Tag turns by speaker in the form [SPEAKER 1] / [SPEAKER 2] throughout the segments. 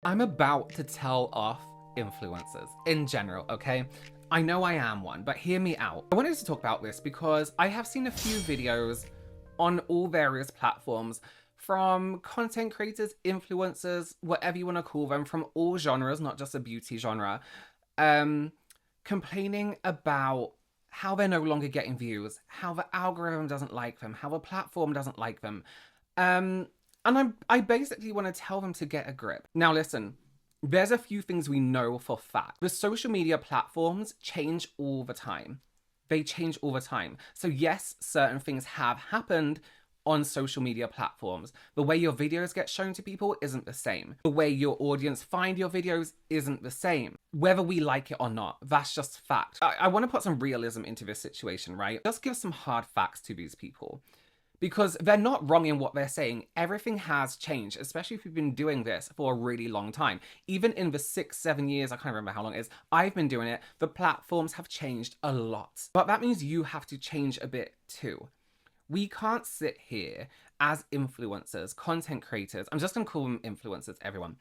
[SPEAKER 1] I'm about to tell off influencers in general, okay? I know I am one, but hear me out. I wanted to talk about this because I have seen a few videos on all various platforms from content creators, influencers, whatever you want to call them, from all genres, not just a beauty genre, complaining about how they're no longer getting views, how the algorithm doesn't like them, how the platform doesn't like them. And I basically want to tell them to get a grip. Now listen, there's a few things we know for fact. The social media platforms change all the time. They change all the time. So yes, certain things have happened on social media platforms. The way your videos get shown to people isn't the same. The way your audience find your videos isn't the same. Whether we like it or not, that's just fact. I want to put some realism into this situation, right? Let's give some hard facts to these people. Because they're not wrong in what they're saying. Everything has changed, especially if you've been doing this for a really long time. Even in the 6-7 years, I can't remember how long it is, I've been doing it, the platforms have changed a lot. But that means you have to change a bit too. We can't sit here as influencers, content creators, I'm just gonna call them influencers, everyone,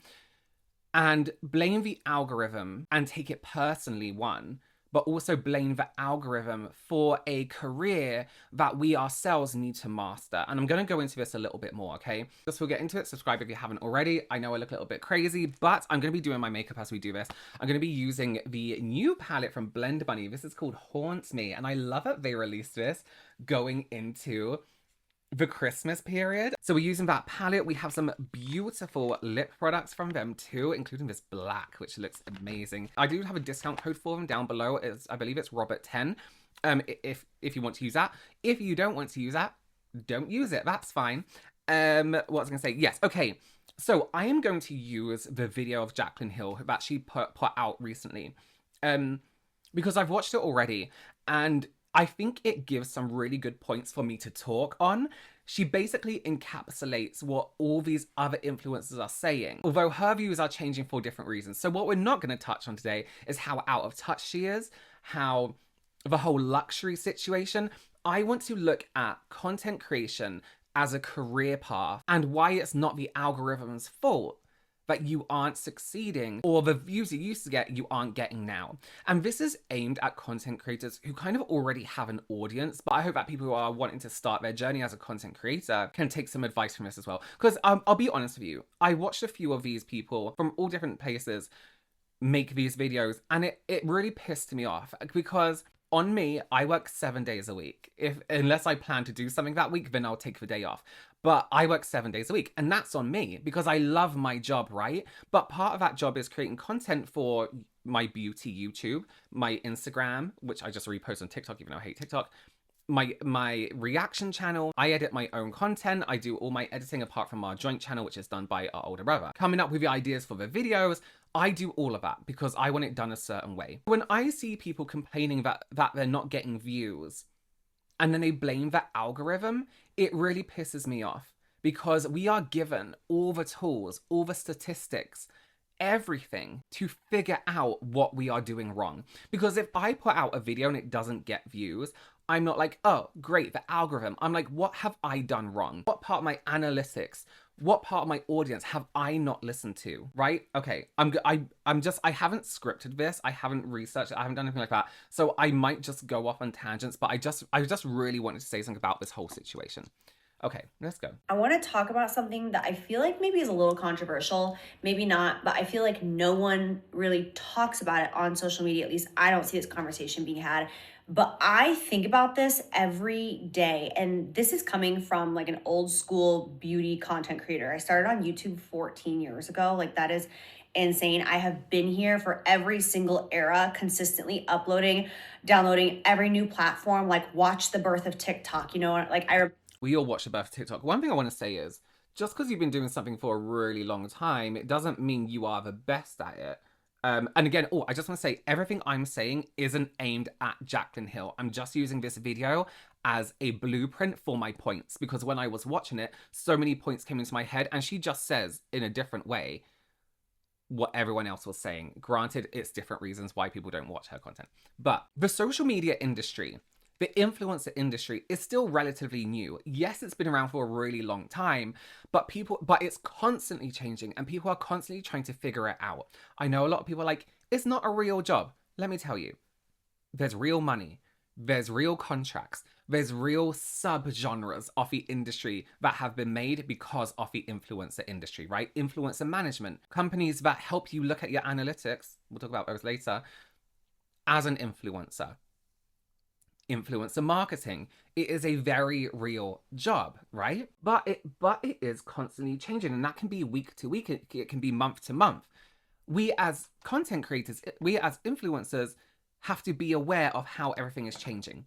[SPEAKER 1] and blame the algorithm and take it personally, one, but also blame the algorithm for a career that we ourselves need to master. And I'm going to go into this a little bit more, okay? Just we'll get into it. Subscribe if you haven't already. I know I look a little bit crazy, but I'm going to be doing my makeup as we do this. I'm going to be using the new palette from Blend Bunny. This is called Haunt Me, and I love it they released this going into the Christmas period. So we're using that palette. We have some beautiful lip products from them too, including this black, which looks amazing. I do have a discount code for them down below. I believe it's Robert10. If you want to use that. If you don't want to use that, don't use it. That's fine. What was I gonna say? Yes, okay. So I am going to use the video of Jaclyn Hill that she put out recently. Because I've watched it already, and I think it gives some really good points for me to talk on. She basically encapsulates what all these other influencers are saying, although her views are changing for different reasons. So what we're not going to touch on today is how out of touch she is, how the whole luxury situation. I want to look at content creation as a career path and why it's not the algorithm's fault that you aren't succeeding, or the views you used to get you aren't getting now. And this is aimed at content creators who kind of already have an audience, but I hope that people who are wanting to start their journey as a content creator can take some advice from this as well. Because I'll be honest with you, I watched a few of these people from all different places make these videos, and it really pissed me off, because on me, I work 7 days a week. Unless I plan to do something that week, then I'll take the day off. But I work 7 days a week, and that's on me because I love my job, right? But part of that job is creating content for my beauty YouTube, my Instagram, which I just repost on TikTok, even though I hate TikTok, my reaction channel. I edit my own content. I do all my editing apart from our joint channel, which is done by our older brother. Coming up with the ideas for the videos, I do all of that because I want it done a certain way. When I see people complaining that they're not getting views and then they blame the algorithm, it really pisses me off, because we are given all the tools, all the statistics, everything to figure out what we are doing wrong. Because if I put out a video and it doesn't get views, I'm not like, oh, great, the algorithm. I'm like, what have I done wrong? What part of my analytics, what part of my audience have I not listened to, right? Okay, I haven't scripted this. I haven't researched it. I haven't done anything like that. So I might just go off on tangents, but I just really wanted to say something about this whole situation. Okay, let's go.
[SPEAKER 2] I want to talk about something that I feel like maybe is a little controversial, maybe not, but I feel like no one really talks about it on social media. At least I don't see this conversation being had. But I think about this every day. And this is coming from like an old school beauty content creator. I started on YouTube 14 years ago. Like, that is insane. I have been here for every single era, consistently uploading, downloading every new platform, like watch the birth of TikTok, you know, like
[SPEAKER 1] We all watch the birth of TikTok. One thing I want to say is, just because you've been doing something for a really long time, it doesn't mean you are the best at it. And again, I just want to say, everything I'm saying isn't aimed at Jaclyn Hill. I'm just using this video as a blueprint for my points, because when I was watching it, so many points came into my head, and she just says in a different way what everyone else was saying. Granted, it's different reasons why people don't watch her content. But the social media industry The influencer industry is still relatively new. Yes, it's been around for a really long time, but it's constantly changing and people are constantly trying to figure it out. I know a lot of people are like, it's not a real job. Let me tell you, there's real money, there's real contracts, there's real sub-genres of the industry that have been made because of the influencer industry, right? Influencer management, companies that help you look at your analytics, we'll talk about those later, as an influencer. Influencer marketing, it is a very real job, right? But it is constantly changing, and that can be week to week, it can be month to month. We as content creators, we as influencers have to be aware of how everything is changing.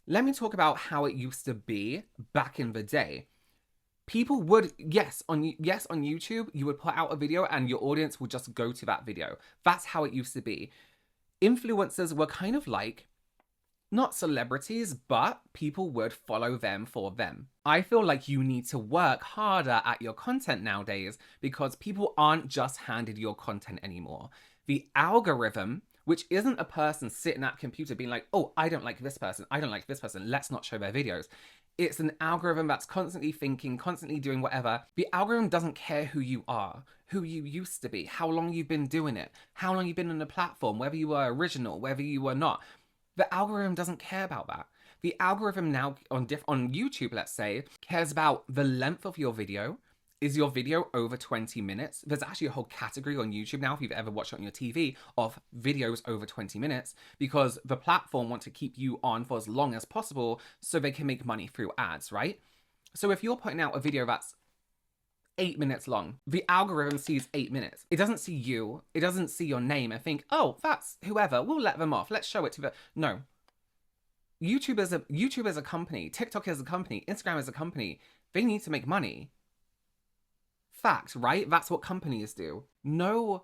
[SPEAKER 1] Let me talk about how it used to be back in the day. People would, on YouTube, you would put out a video and your audience would just go to that video. That's how it used to be. Influencers were kind of like, not celebrities, but people would follow them for them. I feel like you need to work harder at your content nowadays because people aren't just handed your content anymore. The algorithm, which isn't a person sitting at a computer being like, oh, I don't like this person, I don't like this person, let's not show their videos. It's an algorithm that's constantly thinking, constantly doing whatever. The algorithm doesn't care who you are, who you used to be, how long you've been doing it, how long you've been on the platform, whether you were original, whether you were not. The algorithm doesn't care about that. The algorithm now on YouTube, let's say, cares about the length of your video. Is your video over 20 minutes? There's actually a whole category on YouTube now, if you've ever watched it on your TV, of videos over 20 minutes, because the platform wants to keep you on for as long as possible so they can make money through ads, right? So if you're putting out a video that's 8 minutes long, the algorithm sees 8 minutes. It doesn't see you. It doesn't see your name and think, oh, that's whoever. We'll let them off. Let's show it to the... No. YouTube is a company. TikTok is a company. Instagram is a company. They need to make money. Fact, right? That's what companies do. No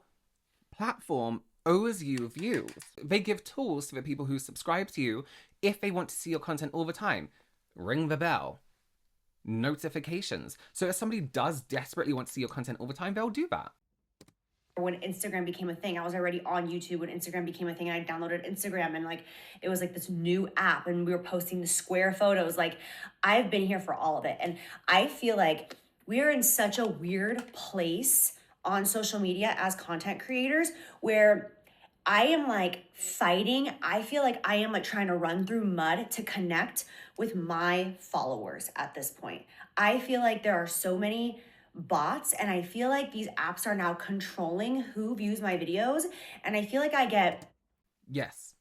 [SPEAKER 1] platform owes you views. They give tools to the people who subscribe to you if they want to see your content all the time. Ring the bell. Notifications. So if somebody does desperately want to see your content all the time, they'll do that.
[SPEAKER 2] When Instagram became a thing, I was already on YouTube when Instagram became a thing, and I downloaded Instagram, and like it was like this new app, and we were posting the square photos. Like, I've been here for all of it, and I feel like we're in such a weird place on social media as content creators where I am like fighting. I feel like I am like trying to run through mud to connect with my followers at this point. I feel like there are so many bots, and I feel like these apps are now controlling who views my videos. And I feel like I get...
[SPEAKER 1] Yes.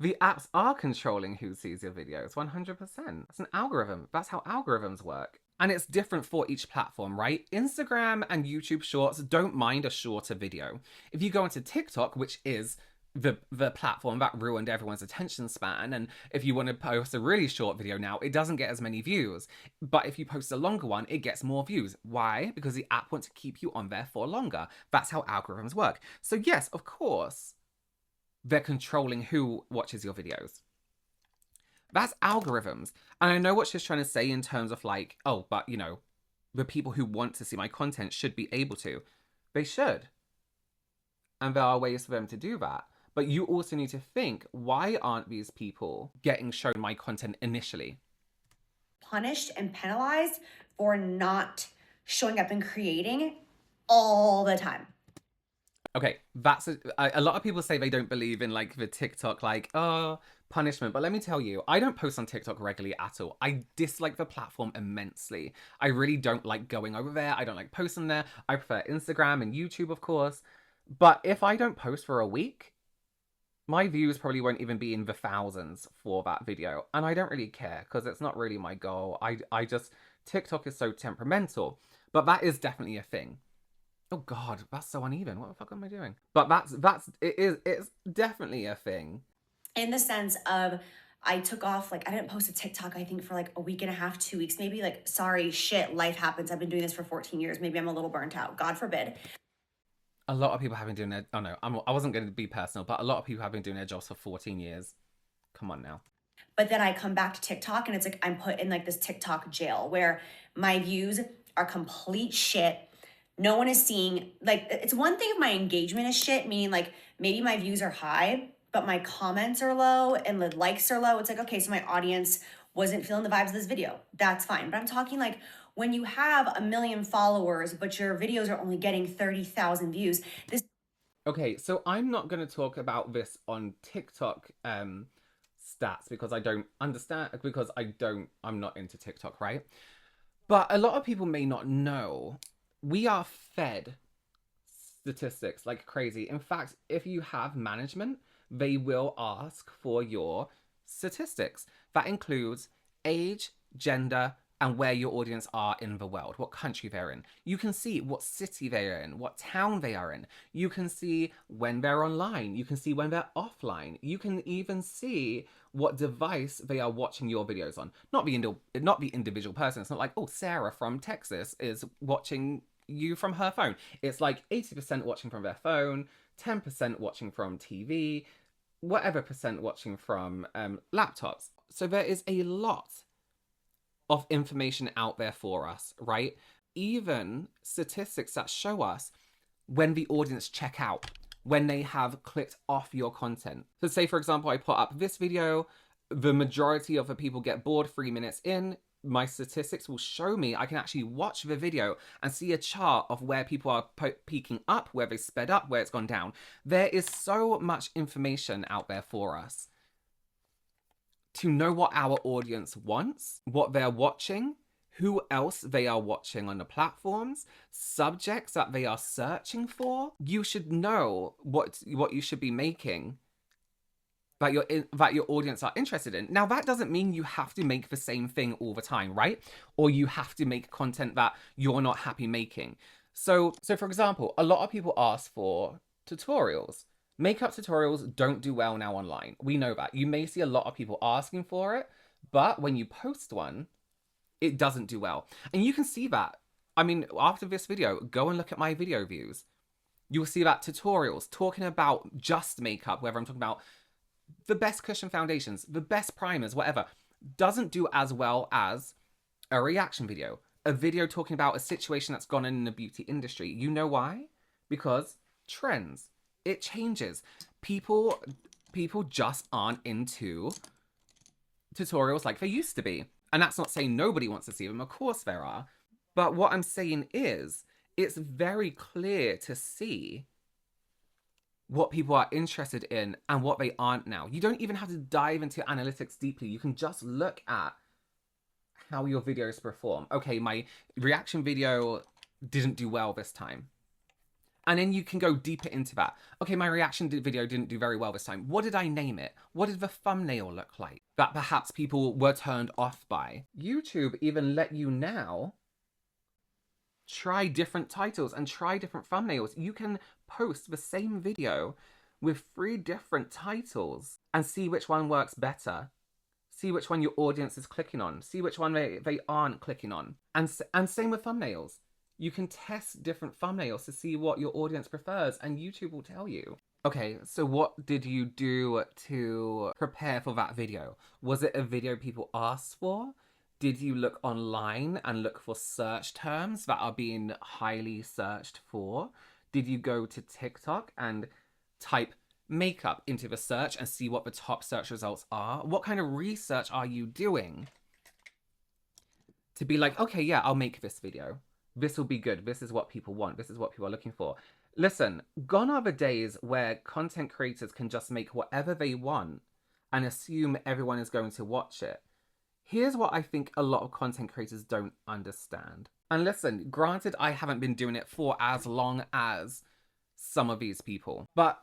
[SPEAKER 1] The apps are controlling who sees your videos, 100%. It's an algorithm. That's how algorithms work. And it's different for each platform, right? Instagram and YouTube Shorts don't mind a shorter video. If you go into TikTok, which is the platform that ruined everyone's attention span, and if you want to post a really short video now, it doesn't get as many views. But if you post a longer one, it gets more views. Why? Because the app wants to keep you on there for longer. That's how algorithms work. So yes, of course, they're controlling who watches your videos. That's algorithms. And I know what she's trying to say in terms of like, oh, but you know, the people who want to see my content should be able to. They should. And there are ways for them to do that. But you also need to think, why aren't these people getting shown my content initially?
[SPEAKER 2] Punished and penalized for not showing up and creating all the time.
[SPEAKER 1] Okay, that's a lot of people say they don't believe in like the TikTok, like, oh, punishment. But let me tell you, I don't post on TikTok regularly at all. I dislike the platform immensely. I really don't like going over there. I don't like posting there. I prefer Instagram and YouTube, of course. But if I don't post for a week, my views probably won't even be in the thousands for that video. And I don't really care because it's not really my goal. I just, TikTok is so temperamental. But that is definitely a thing. Oh God, that's so uneven. What the fuck am I doing? But it's definitely a thing.
[SPEAKER 2] In the sense of, I took off, like, I didn't post a TikTok, I think, for like a week and a half, 2 weeks, maybe. Like, sorry, shit, life happens. I've been doing this for 14 years. Maybe I'm a little burnt out. God forbid.
[SPEAKER 1] A lot of people have been doing their, oh no, I wasn't going to be personal, but a lot of people have been doing their jobs for 14 years. Come on now.
[SPEAKER 2] But then I come back to TikTok and it's like I'm put in like this TikTok jail where my views are complete shit. No one is seeing, like, it's one thing if my engagement is shit, meaning like maybe my views are high, but my comments are low and the likes are low, it's like, okay, so my audience wasn't feeling the vibes of this video. That's fine. But I'm talking like when you have 1 million followers, but your videos are only getting 30,000 views. This
[SPEAKER 1] Okay, so I'm not going to talk about this on TikTok stats because I don't understand, because I'm not into TikTok, right? But a lot of people may not know we are fed statistics like crazy. In fact, if you have management, they will ask for your statistics. That includes age, gender, and where your audience are in the world, what country they're in. You can see what city they're in, what town they are in. You can see when they're online. You can see when they're offline. You can even see what device they are watching your videos on. Not the individual person. It's not like, oh, Sarah from Texas is watching you from her phone. It's like 80% watching from their phone, 10% watching from TV, whatever percent watching from laptops. So there is a lot of information out there for us, right? Even statistics that show us when the audience check out, when they have clicked off your content. So say, for example, I put up this video, the majority of the people get bored 3 minutes in. My statistics will show me, I can actually watch the video and see a chart of where people are peaking up, where they sped up, where it's gone down. There is so much information out there for us to know what our audience wants, what they're watching, who else they are watching on the platforms, subjects that they are searching for. You should know what you should be making that your audience are interested in. Now, that doesn't mean you have to make the same thing all the time, right? Or you have to make content that you're not happy making. So for example, a lot of people ask for tutorials. Makeup tutorials don't do well now online. We know that. You may see a lot of people asking for it, but when you post one, it doesn't do well. And you can see that. I mean, after this video, go and look at my video views. You'll see that tutorials talking about just makeup, whether I'm talking about the best cushion foundations, the best primers, whatever, doesn't do as well as a reaction video. A video talking about a situation that's gone on in the beauty industry. You know why? Because trends. It changes. People just aren't into tutorials like they used to be. And that's not saying nobody wants to see them. Of course there are. But what I'm saying is, it's very clear to see what people are interested in and what they aren't now. You don't even have to dive into analytics deeply. You can just look at how your videos perform. Okay, my reaction video didn't do well this time. And then you can go deeper into that. Okay, my reaction video didn't do very well this time. What did I name it? What did the thumbnail look like that perhaps people were turned off by? YouTube even let you now try different titles and try different thumbnails. You can post the same video with 3 different titles and see which one works better. See which one your audience is clicking on. See which one they aren't clicking on. And same with thumbnails. You can test different thumbnails to see what your audience prefers, and YouTube will tell you. Okay, so what did you do to prepare for that video? Was it a video people asked for? Did you look online and look for search terms that are being highly searched for? Did you go to TikTok and type makeup into the search and see what the top search results are? What kind of research are you doing to be like, okay, yeah, I'll make this video. This will be good. This is what people want. This is what people are looking for. Listen, gone are the days where content creators can just make whatever they want and assume everyone is going to watch it. Here's what I think a lot of content creators don't understand. And listen, granted, I haven't been doing it for as long as some of these people, but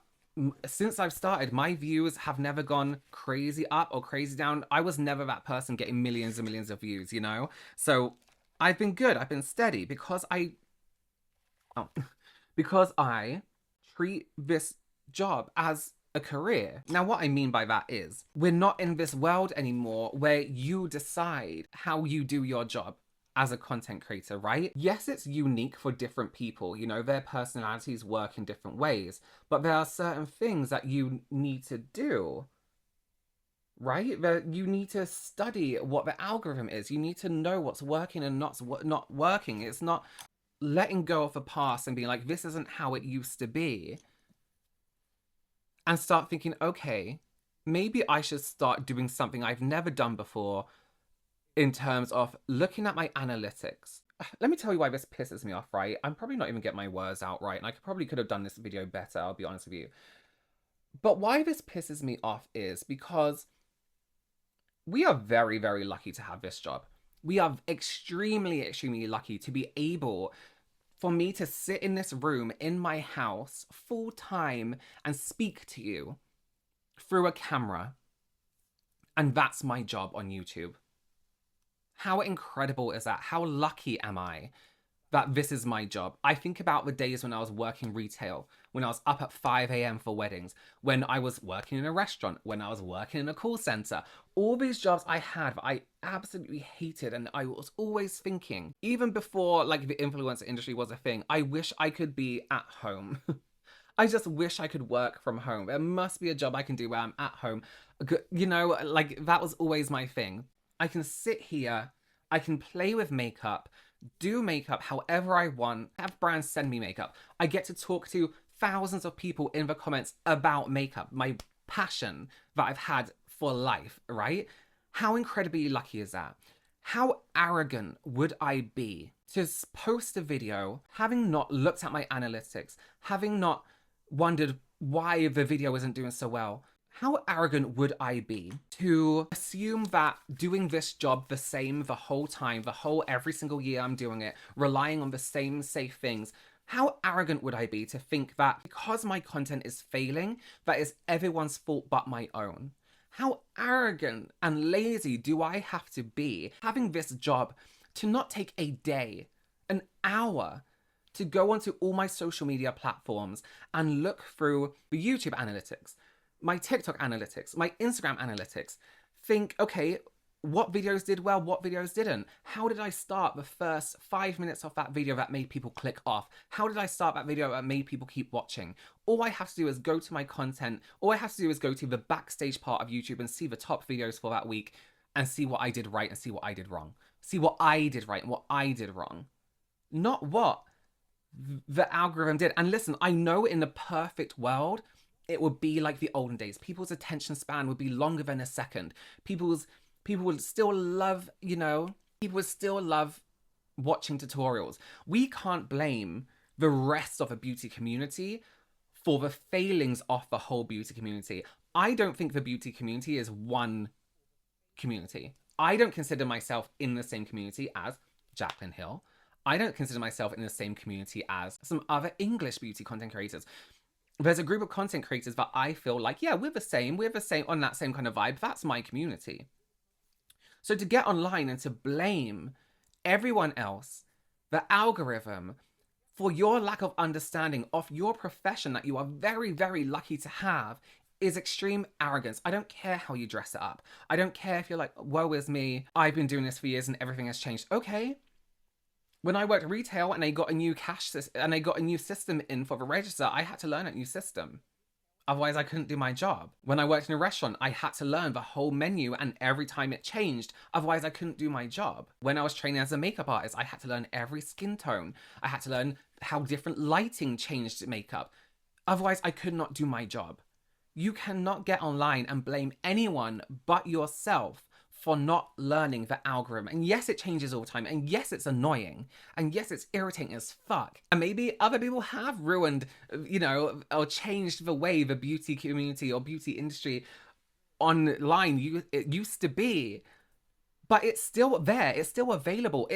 [SPEAKER 1] since I've started, my views have never gone crazy up or crazy down. I was never that person getting millions and millions of views, you know? So I've been good. I've been steady because I treat this job as a career. Now, what I mean by that is we're not in this world anymore where you decide how you do your job as a content creator, right? Yes, it's unique for different people. You know, their personalities work in different ways, but there are certain things that you need to do, right? That you need to study what the algorithm is. You need to know what's working and not working. It's not letting go of the past and being like, this isn't how it used to be, and start thinking, okay, maybe I should start doing something I've never done before in terms of looking at my analytics. Let me tell you why this pisses me off, right? I'm probably not even getting my words out right, and I probably could have done this video better, I'll be honest with you. But why this pisses me off is because we are very, very lucky to have this job. We are extremely, extremely lucky to be able for me to sit in this room in my house full time and speak to you through a camera. And that's my job on YouTube. How incredible is that? How lucky am I that this is my job? I think about the days when I was working retail, when I was up at 5 a.m. for weddings, when I was working in a restaurant, when I was working in a call center. All these jobs I had that I absolutely hated, and I was always thinking, even before like the influencer industry was a thing, I wish I could be at home. I just wish I could work from home. There must be a job I can do where I'm at home. You know, like that was always my thing. I can sit here, I can play with makeup, do makeup however I want, have brands send me makeup. I get to talk to thousands of people in the comments about makeup, my passion that I've had for life, right? How incredibly lucky is that? How arrogant would I be to post a video having not looked at my analytics, having not wondered why the video isn't doing so well? How arrogant would I be to assume that doing this job the same the whole time, every single year I'm doing it, relying on the same safe things? How arrogant would I be to think that because my content is failing, that is everyone's fault but my own? How arrogant and lazy do I have to be having this job to not take a day, an hour, to go onto all my social media platforms and look through the YouTube analytics, my TikTok analytics, my Instagram analytics, think, okay, what videos did well, what videos didn't? How did I start the first 5 minutes of that video that made people click off? How did I start that video that made people keep watching? All I have to do is go to my content. All I have to do is go to the backstage part of YouTube and see the top videos for that week and see what I did right and see what I did wrong. See what I did right and what I did wrong. Not what the algorithm did. And listen, I know in the perfect world, it would be like the olden days. People's attention span would be longer than a second. People would still love, people would still love watching tutorials. We can't blame the rest of the beauty community for the failings of the whole beauty community. I don't think the beauty community is one community. I don't consider myself in the same community as Jaclyn Hill. I don't consider myself in the same community as some other English beauty content creators. There's a group of content creators that I feel like, yeah, we're the same on that same kind of vibe. That's my community. So to get online and to blame everyone else, the algorithm, for your lack of understanding of your profession that you are very, very lucky to have is extreme arrogance. I don't care how you dress it up. I don't care if you're like, woe is me, I've been doing this for years and everything has changed. Okay. When I worked retail and I got a new system in for the register, I had to learn a new system. Otherwise, I couldn't do my job. When I worked in a restaurant, I had to learn the whole menu and every time it changed. Otherwise, I couldn't do my job. When I was training as a makeup artist, I had to learn every skin tone. I had to learn how different lighting changed makeup. Otherwise, I could not do my job. You cannot get online and blame anyone but yourself for not learning the algorithm. And yes, it changes all the time. And yes, it's annoying. And yes, it's irritating as fuck. And maybe other people have ruined, or changed the way the beauty community or beauty industry online it used to be. But it's still there. It's still available.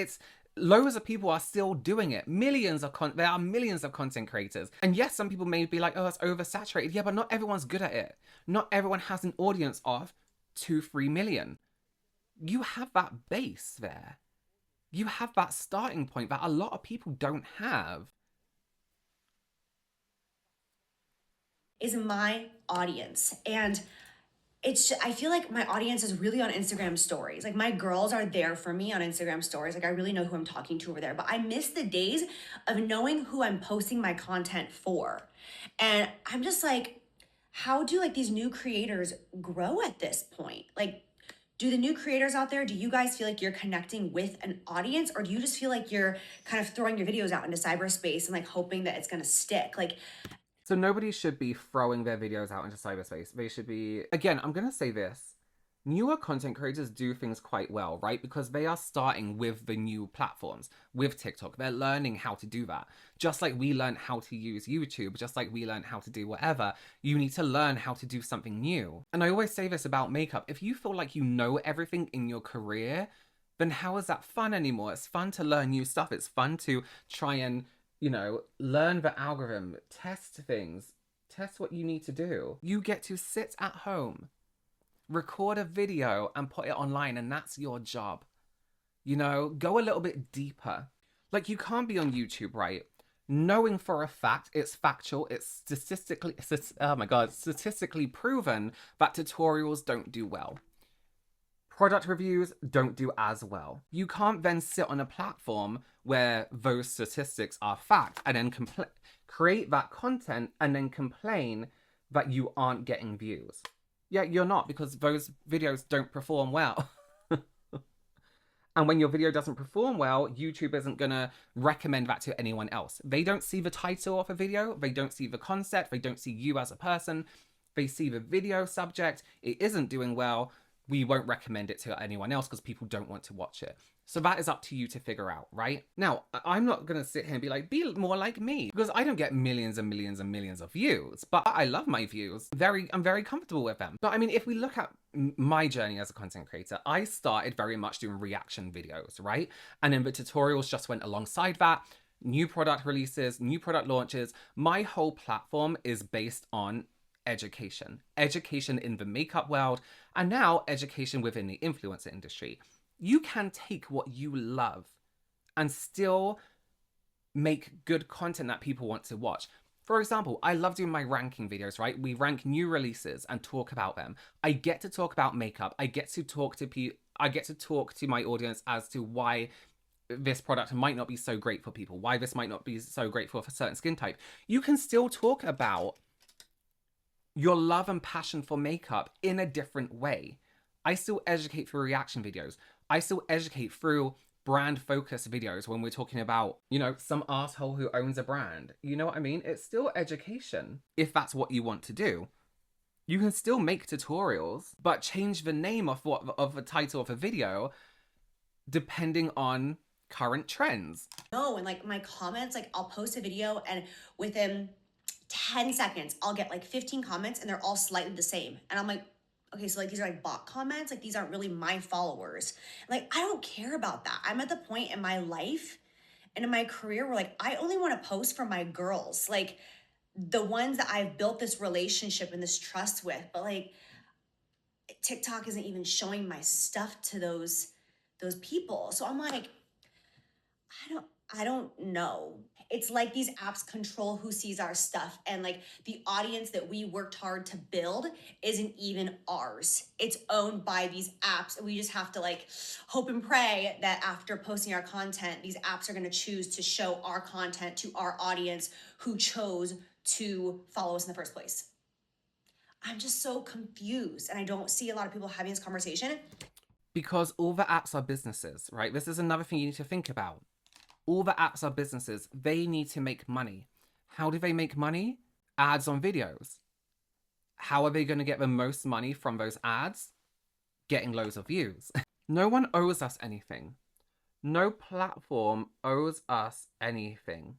[SPEAKER 1] Loads of people are still doing it. There are millions of content creators. And yes, some people may be like, oh, it's oversaturated. Yeah, but not everyone's good at it. Not everyone has an audience of 2-3 million. You have that base there. You have that starting point that a lot of people don't have.
[SPEAKER 2] Is my audience. And I feel like my audience is really on Instagram stories. Like my girls are there for me on Instagram stories. Like I really know who I'm talking to over there, but I miss the days of knowing who I'm posting my content for. And I'm just like, how do like these new creators grow at this point? Like, do the new creators out there, do you guys feel like you're connecting with an audience, or do you just feel like you're kind of throwing your videos out into cyberspace and like hoping that it's going to stick? Like,
[SPEAKER 1] So nobody should be throwing their videos out into cyberspace. They should be, again, I'm going to say this. Newer content creators do things quite well, right? Because they are starting with the new platforms, with TikTok. They're learning how to do that. Just like we learned how to use YouTube, just like we learned how to do whatever, you need to learn how to do something new. And I always say this about makeup. If you feel like you know everything in your career, then how is that fun anymore? It's fun to learn new stuff. It's fun to try and, learn the algorithm, test things, test what you need to do. You get to sit at home, record a video and put it online, and that's your job. Go a little bit deeper. Like, you can't be on YouTube, right? Knowing for a fact, it's factual, it's statistically proven that tutorials don't do well. Product reviews don't do as well. You can't then sit on a platform where those statistics are fact and then create that content and then complain that you aren't getting views. Yeah, you're not, because those videos don't perform well. And when your video doesn't perform well, YouTube isn't going to recommend that to anyone else. They don't see the title of a video. They don't see the concept. They don't see you as a person. They see the video subject. It isn't doing well. We won't recommend it to anyone else because people don't want to watch it. So that is up to you to figure out, right? Now, I'm not going to sit here and be like, be more like me, because I don't get millions and millions and millions of views, but I love my views. I'm very comfortable with them. But I mean, if we look at my journey as a content creator, I started very much doing reaction videos, right? And then the tutorials just went alongside that. New product releases, new product launches. My whole platform is based on education in the makeup world, and now education within the influencer industry. You can take what you love and still make good content that people want to watch. For example, I love doing my ranking videos, right? We rank new releases and talk about them. I get to talk about makeup. I get to talk to my audience as to why this product might not be so great for people, why this might not be so great for a certain skin type. You can still talk about your love and passion for makeup in a different way. I still educate through reaction videos. I still educate through brand focused videos when we're talking about, some asshole who owns a brand. You know what I mean? It's still education if that's what you want to do. You can still make tutorials, but change the name of the title of a video depending on current trends.
[SPEAKER 2] No, and like my comments, like I'll post a video and within 10 seconds, I'll get like 15 comments and they're all slightly the same. And I'm like, okay, so like these are like bot comments, like these aren't really my followers. Like, I don't care about that. I'm at the point in my life and in my career where like I only want to post for my girls, like the ones that I've built this relationship and this trust with. But like TikTok isn't even showing my stuff to those people. So I'm like, I don't know. It's like these apps control who sees our stuff, and like the audience that we worked hard to build isn't even ours. It's owned by these apps, and we just have to like hope and pray that after posting our content, these apps are going to choose to show our content to our audience who chose to follow us in the first place. I'm just so confused, and I don't see a lot of people having this conversation.
[SPEAKER 1] Because all the apps are businesses, right? This is another thing you need to think about. All the apps are businesses. They need to make money. How do they make money? Ads on videos. How are they going to get the most money from those ads? Getting loads of views. No one owes us anything. No platform owes us anything.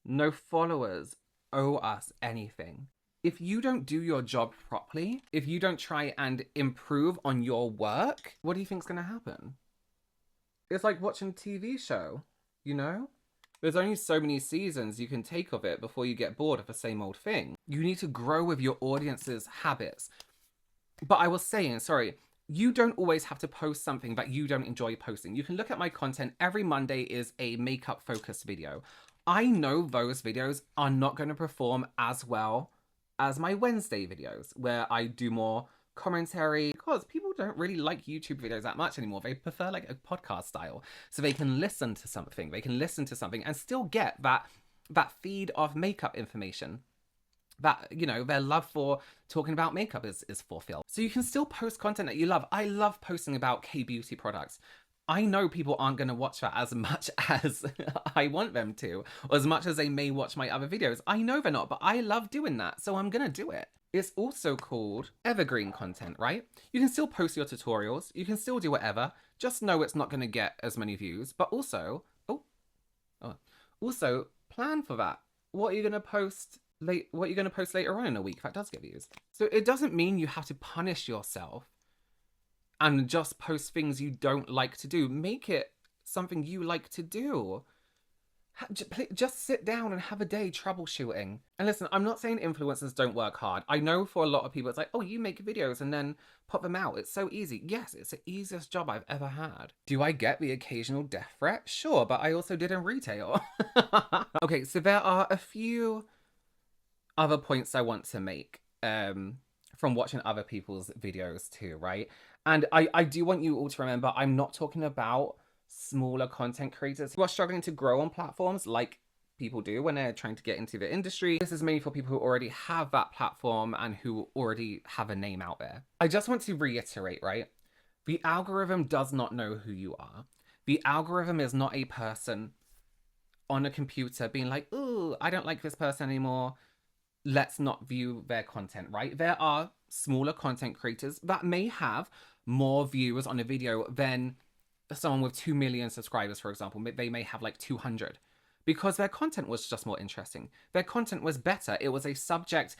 [SPEAKER 1] No followers owe us anything. If you don't do your job properly, if you don't try and improve on your work, what do you think's going to happen? It's like watching a TV show. There's only so many seasons you can take of it before you get bored of the same old thing. You need to grow with your audience's habits. But I was saying, you don't always have to post something that you don't enjoy posting. You can look at my content. Every Monday is a makeup focused video. I know those videos are not going to perform as well as my Wednesday videos, where I do more commentary, because people don't really like YouTube videos that much anymore. They prefer like a podcast style, so they can listen to something. And still get that feed of makeup information. That, their love for talking about makeup is fulfilled. So you can still post content that you love. I love posting about KBeauty products. I know people aren't going to watch that as much as I want them to, or as much as they may watch my other videos. I know they're not, but I love doing that, so I'm going to do it. It's also called evergreen content, right? You can still post your tutorials, you can still do whatever, just know it's not going to get as many views, but also, also plan for that. What are you going to post later on in a week that does get views? So it doesn't mean you have to punish yourself and just post things you don't like to do. Make it something you like to do. Just sit down and have a day troubleshooting. And listen, I'm not saying influencers don't work hard. I know for a lot of people, it's like, oh, you make videos and then put them out. It's so easy. Yes, it's the easiest job I've ever had. Do I get the occasional death threat? Sure, but I also did in retail. Okay, so there are a few other points I want to make from watching other people's videos too, right? And I do want you all to remember, I'm not talking about smaller content creators who are struggling to grow on platforms like people do when they're trying to get into the industry. This is mainly for people who already have that platform and who already have a name out there. I just want to reiterate, right? The algorithm does not know who you are. The algorithm is not a person on a computer being like, ooh, I don't like this person anymore. Let's not view their content, right? There are smaller content creators that may have more viewers on a video than someone with 2 million subscribers, for example. They may have like 200 because their content was just more interesting. Their content was better. It was a subject.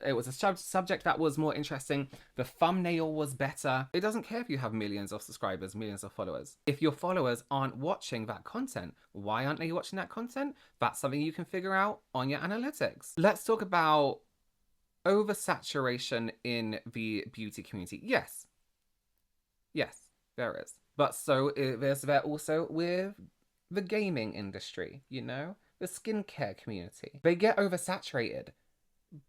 [SPEAKER 1] It was a subject that was more interesting. The thumbnail was better. It doesn't care if you have millions of subscribers, millions of followers. If your followers aren't watching that content, why aren't they watching that content? That's something you can figure out on your analytics. Let's talk about oversaturation in the beauty community. Yes, there is. But so there's there also with the gaming industry, you know, the skincare community. They get oversaturated,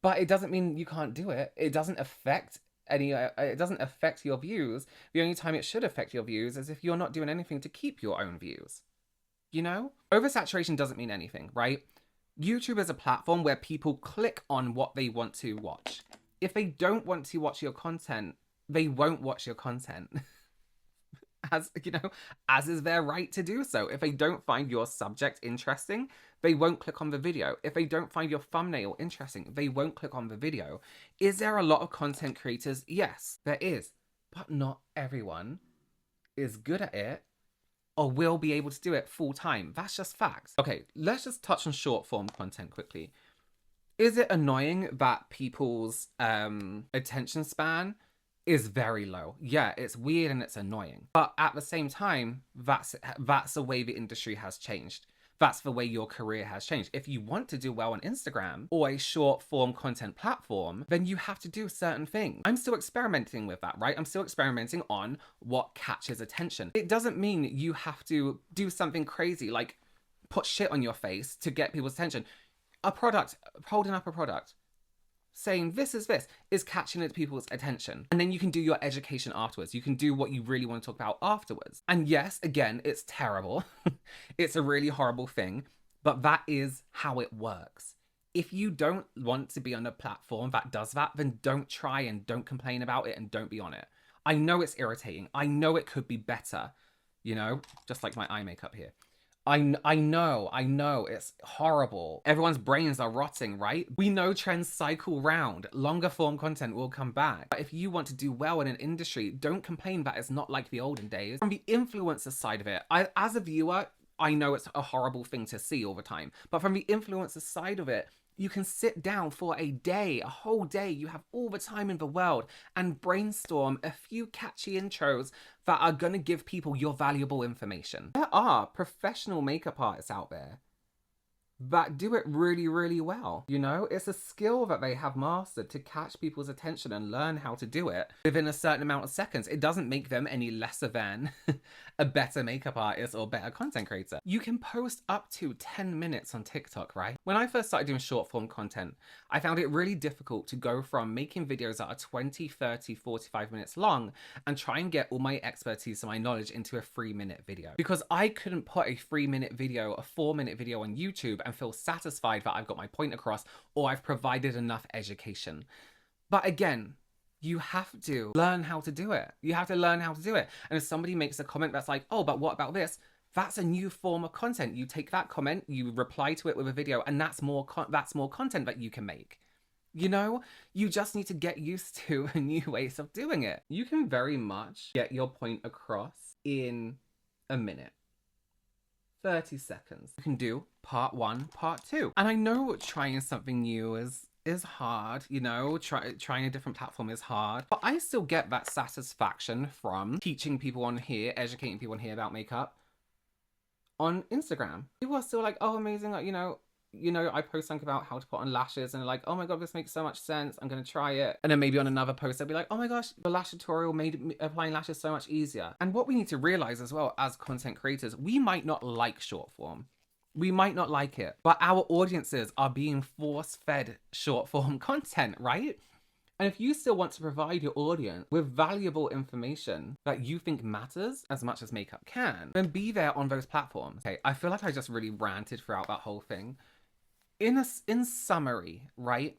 [SPEAKER 1] but it doesn't mean you can't do it. It doesn't affect it doesn't affect your views. The only time it should affect your views is if you're not doing anything to keep your own views. You know? Oversaturation doesn't mean anything, right? YouTube is a platform where people click on what they want to watch. If they don't want to watch your content, they won't watch your content. As you know, as is their right to do so. If they don't find your subject interesting, they won't click on the video. If they don't find your thumbnail interesting, they won't click on the video. Is there a lot of content creators? Yes, there is. But not everyone is good at it or will be able to do it full time. That's just facts. Okay, let's just touch on short form content quickly. Is it annoying that people's attention span is very low? Yeah, it's weird and it's annoying. But at the same time, that's the way the industry has changed. That's the way your career has changed. If you want to do well on Instagram or a short form content platform, then you have to do certain things. I'm still experimenting with that, right? I'm still experimenting on what catches attention. It doesn't mean you have to do something crazy like put shit on your face to get people's attention. A product, holding up a product, saying this is catching people's attention. And then you can do your education afterwards. You can do what you really want to talk about afterwards. And yes, again, it's terrible. It's a really horrible thing, but that is how it works. If you don't want to be on a platform that does that, then don't try and don't complain about it and don't be on it. I know it's irritating. I know it could be better, you know, just like my eye makeup here. I know, it's horrible. Everyone's brains are rotting, right? We know trends cycle round. Longer form content will come back. But if you want to do well in an industry, don't complain that it's not like the olden days. From the influencer side of it, as a viewer, I know it's a horrible thing to see all the time. But from the influencer side of it, you can sit down for a day, a whole day. You have all the time in the world and brainstorm a few catchy intros that are going to give people your valuable information. There are professional makeup artists out there that do it really, really well. You know, it's a skill that they have mastered to catch people's attention and learn how to do it within a certain amount of seconds. It doesn't make them any lesser than a better makeup artist or better content creator. You can post up to 10 minutes on TikTok, right? When I first started doing short form content, I found it really difficult to go from making videos that are 20, 30, 45 minutes long and try and get all my expertise and my knowledge into a 3-minute video. Because I couldn't put a 3-minute video, a 4-minute video on YouTube and feel satisfied that I've got my point across or I've provided enough education. But again, You have to learn how to do it. You have to learn how to do it. And if somebody makes a comment that's like, oh, but what about this? That's a new form of content. You take that comment, you reply to it with a video, and that's more content that you can make. You know, you just need to get used to new ways of doing it. You can very much get your point across in a minute. 30 seconds. You can do part 1, part 2. And I know trying something new is hard, you know, trying a different platform is hard, but I still get that satisfaction from teaching people on here, educating people on here about makeup on Instagram. People are still like, oh, amazing, like, you know, I post something about how to put on lashes and they're like, oh my god, this makes so much sense, I'm gonna try it. And then maybe on another post they'll be like, oh my gosh, the lash tutorial made applying lashes so much easier. And what we need to realize as well as content creators, we might not like short form. We might not like it, but our audiences are being force-fed short form content, right? And if you still want to provide your audience with valuable information that you think matters as much as makeup can, then be there on those platforms. Okay, I feel like I just really ranted throughout that whole thing. In summary, right?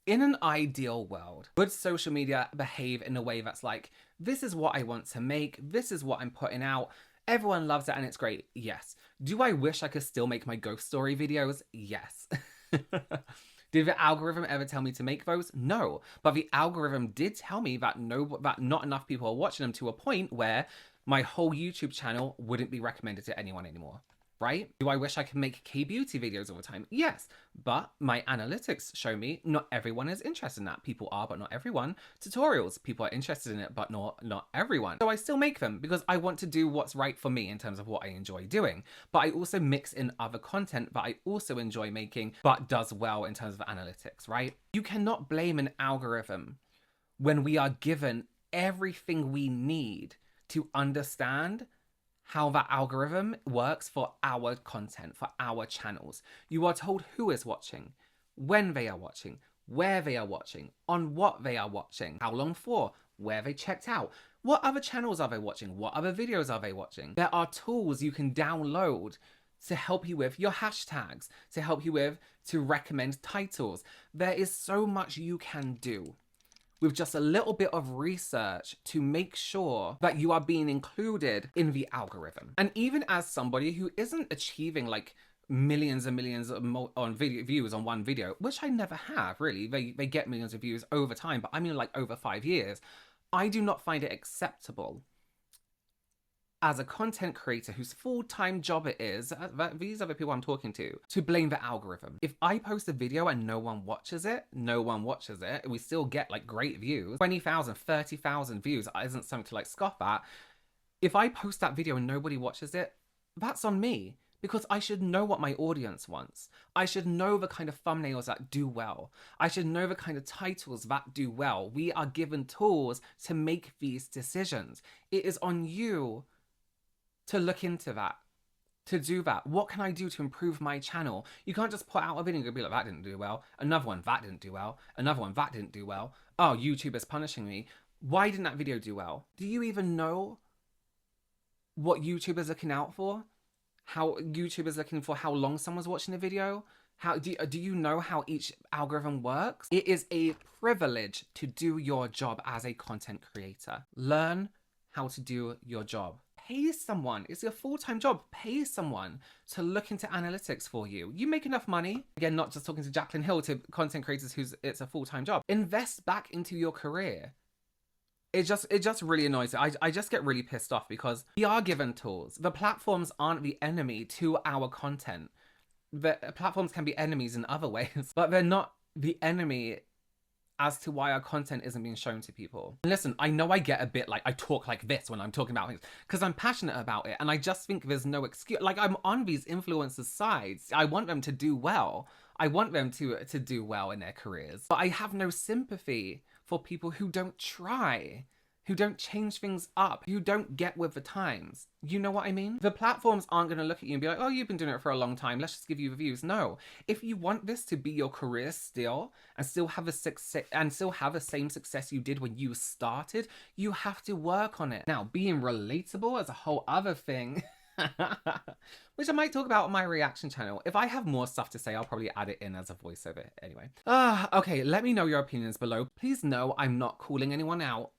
[SPEAKER 1] In an ideal world, would social media behave in a way that's like, this is what I want to make, this is what I'm putting out, everyone loves it and it's great? Yes. Do I wish I could still make my ghost story videos? Yes. Did the algorithm ever tell me to make those? No. But the algorithm did tell me that not enough people are watching them to a point where my whole YouTube channel wouldn't be recommended to anyone anymore. Right? Do I wish I could make KBeauty videos all the time? Yes, but my analytics show me not everyone is interested in that. People are, but not everyone. Tutorials, people are interested in it, but not everyone. So I still make them because I want to do what's right for me in terms of what I enjoy doing. But I also mix in other content that I also enjoy making, but does well in terms of analytics, right? You cannot blame an algorithm when we are given everything we need to understand how that algorithm works for our content, for our channels. You are told who is watching, when they are watching, where they are watching, on what they are watching, how long for, where they checked out, what other channels are they watching, what other videos are they watching. There are tools you can download to help you with your hashtags, to recommend titles. There is so much you can do with just a little bit of research to make sure that you are being included in the algorithm. And even as somebody who isn't achieving like millions and millions on views on one video, which I never have really, they get millions of views over time, but I mean like over 5 years, I do not find it acceptable as a content creator whose full-time job it is, these are the people I'm talking to blame the algorithm. If I post a video and no one watches it, we still get like great views. 20,000, 30,000 views isn't something to like scoff at. If I post that video and nobody watches it, that's on me. Because I should know what my audience wants. I should know the kind of thumbnails that do well. I should know the kind of titles that do well. We are given tools to make these decisions. It is on you to look into that, to do that. What can I do to improve my channel? You can't just put out a video and be like, that didn't do well. Another one, that didn't do well. Another one, that didn't do well. Oh, YouTube is punishing me. Why didn't that video do well? Do you even know what YouTube is looking out for? How YouTube is looking for how long someone's watching a video? How do you know how each algorithm works? It is a privilege to do your job as a content creator. Learn how to do your job. Pay someone. It's your full-time job. Pay someone to look into analytics for you. You make enough money. Again, not just talking to Jaclyn Hill, to content creators it's a full-time job. Invest back into your career. It just really annoys me. I just get really pissed off because we are given tools. The platforms aren't the enemy to our content. The platforms can be enemies in other ways, but they're not the enemy as to why our content isn't being shown to people. And listen, I know I get a bit like, I talk like this when I'm talking about things because I'm passionate about it and I just think there's no excuse. Like, I'm on these influencers' sides. I want them to do well. I want them to do well in their careers. But I have no sympathy for people who don't try, who don't change things up, who don't get with the times. You know what I mean? The platforms aren't going to look at you and be like, oh, you've been doing it for a long time, let's just give you the views. No. If you want this to be your career still, and still have the same success you did when you started, you have to work on it. Now, being relatable is a whole other thing. Which I might talk about on my reaction channel. If I have more stuff to say, I'll probably add it in as a voiceover anyway. Okay, let me know your opinions below. Please know I'm not calling anyone out.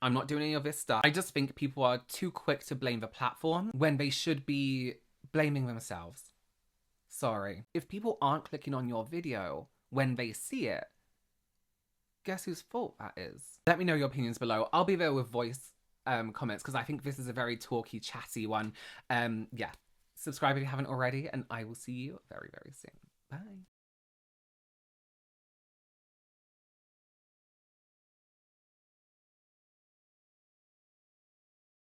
[SPEAKER 1] I'm not doing any of this stuff. I just think people are too quick to blame the platform when they should be blaming themselves. Sorry. If people aren't clicking on your video when they see it, guess whose fault that is? Let me know your opinions below. I'll be there with voice comments because I think this is a very talky, chatty one. Yeah. Subscribe if you haven't already, and I will see you very, very soon. Bye.